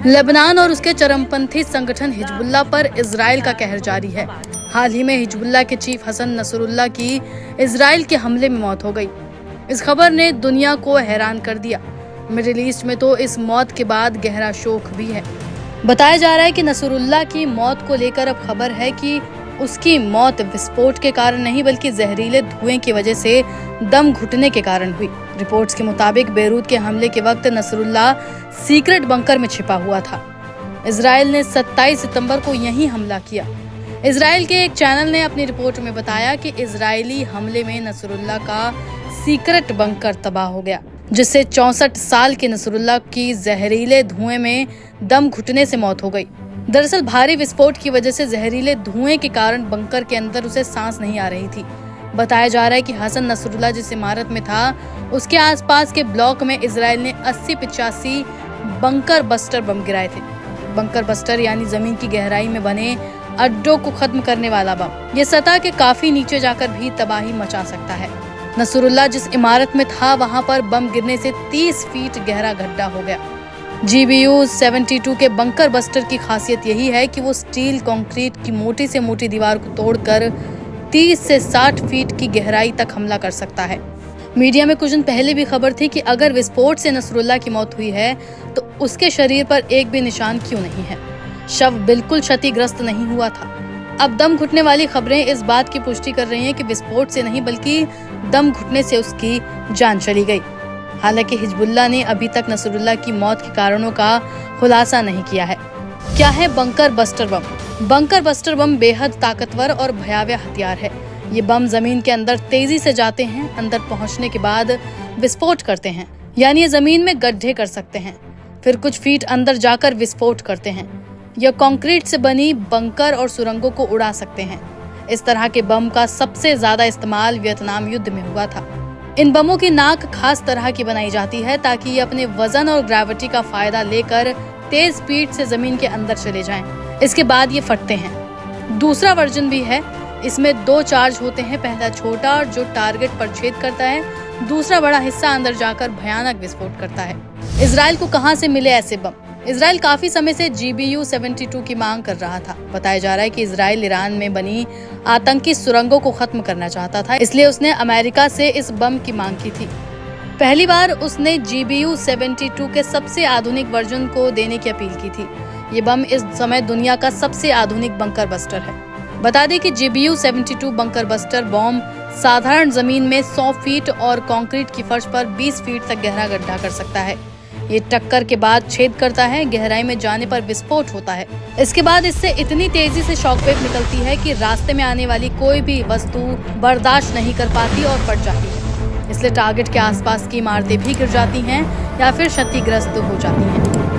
Lebanon और उसके चरमपंथी संगठन हिजबुल्लाह पर इजराइल का कहर जारी है। हाल ही में हिजबुल्लाह के चीफ हसन नसरुल्लाह की इजराइल के हमले में मौत हो गई। इस खबर ने दुनिया को हैरान कर दिया। मिडिल ईस्ट में तो इस मौत के बाद गहरा शोक भी है। बताया जा रहा है कि नसरुल्लाह की मौत को लेकर अब खबर है कि उसकी मौत विस्फोट के कारण नहीं बल्कि जहरीले धुएं की वजह से दम घुटने के कारण हुई। रिपोर्ट्स के मुताबिक बेरूत के हमले के वक्त नसरुल्लाह सीक्रेट बंकर में छिपा हुआ था। इजराइल ने 27 सितंबर को यही हमला किया। इजराइल के एक चैनल ने अपनी रिपोर्ट में बताया कि इजरायली हमले में नसरुल्लाह का सीक्रेट बंकर तबाह हो गया, जिससे 64 साल के नसरुल्लाह की जहरीले धुएं में दम घुटने से मौत हो गई। दरअसल भारी विस्फोट की वजह से जहरीले धुएं के कारण बंकर के अंदर उसे सांस नहीं आ रही थी। बताया जा रहा है कि हसन नसरुल्लाह जिस इमारत में था उसके आसपास के ब्लॉक में इजराइल ने 80-85 बंकर बस्टर बम गिराए थे। बंकर बस्टर यानी जमीन की गहराई में बने अड्डों को खत्म करने वाला बम। ये सतह के काफी नीचे जाकर भी तबाही मचा सकता है। नसरुल्लाह जिस इमारत में था वहां पर बम गिरने से 30 फीट गहरा गड्ढा हो गया। GBU 72 के बंकर बस्टर की खासियत यही है कि वो स्टील कंक्रीट की मोटी से मोटी दीवार को तोड़कर 30 से 60 फीट की गहराई तक हमला कर सकता है। मीडिया में कुछ दिन पहले भी खबर थी कि अगर विस्फोट से नसरुल्लाह की मौत हुई है तो उसके शरीर पर एक भी निशान क्यों नहीं है। शव बिल्कुल क्षतिग्रस्त नहीं हुआ था। अब दम घुटने वाली खबरें इस बात की पुष्टि कर रही हैं कि विस्फोट से नहीं बल्कि दम घुटने से उसकी जान चली गई। हालांकि हिजबुल्लाह ने अभी तक नसरुल्लाह की मौत के कारणों का खुलासा नहीं किया है। क्या है bunker buster bomb? Bunker buster bomb बेहद ताकतवर और भयावह हथियार है। ये बम जमीन के अंदर तेजी से जाते हैं, अंदर पहुंचने के बाद विस्फोट करते हैं, यानी ये जमीन में गड्ढे कर सकते हैं, फिर कुछ फीट अंदर जाकर विस्फोट करते हैं। यह कंक्रीट से बनी बंकर और सुरंगों को उड़ा सकते हैं। इस तरह के बम का सबसे ज्यादा इस्तेमाल वियतनाम युद्ध में हुआ था। इन बमों की नाक खास तरह की बनाई जाती है ताकि ये अपने वजन और ग्रेविटी का फायदा लेकर तेज स्पीड से जमीन के अंदर चले जाएं। इसके बाद ये फटते हैं। दूसरा वर्जन भी है। इसमें 2 चार्ज होते हैं। पहला छोटा और जो टारगेट पर छेद करता है, दूसरा बड़ा हिस्सा अंदर जाकर भयानक विस्फोट करता है। इजराइल को कहां से मिले ऐसे बम? इजराइल काफी समय से GBU 72 की मांग कर रहा था। बताया जा रहा है कि इजराइल ईरान में बनी आतंकी सुरंगों को खत्म करना चाहता था, इसलिए उसने अमेरिका से इस बम की मांग की थी। पहली बार उसने GBU 72 के सबसे आधुनिक वर्जन को देने की अपील की थी। ये बम इस समय दुनिया का सबसे आधुनिक बंकर बस्टर है। बता दें कि GBU 72 बंकर बस्टर बॉम्ब साधारण जमीन में 100 फीट और कंक्रीट की फर्श पर 20 फीट तक गहरा गड्ढा कर सकता है। ये टक्कर के बाद छेद करता है, गहराई में जाने पर विस्फोट होता है। इसके बाद इससे इतनी तेजी से शॉकवेव निकलती है कि रास्ते में आने वाली कोई भी वस्तु बर्दाश्त नहीं कर पाती और फट जाती है। इसलिए टारगेट के आसपास की इमारतें भी गिर जाती हैं या फिर क्षतिग्रस्त हो जाती हैं।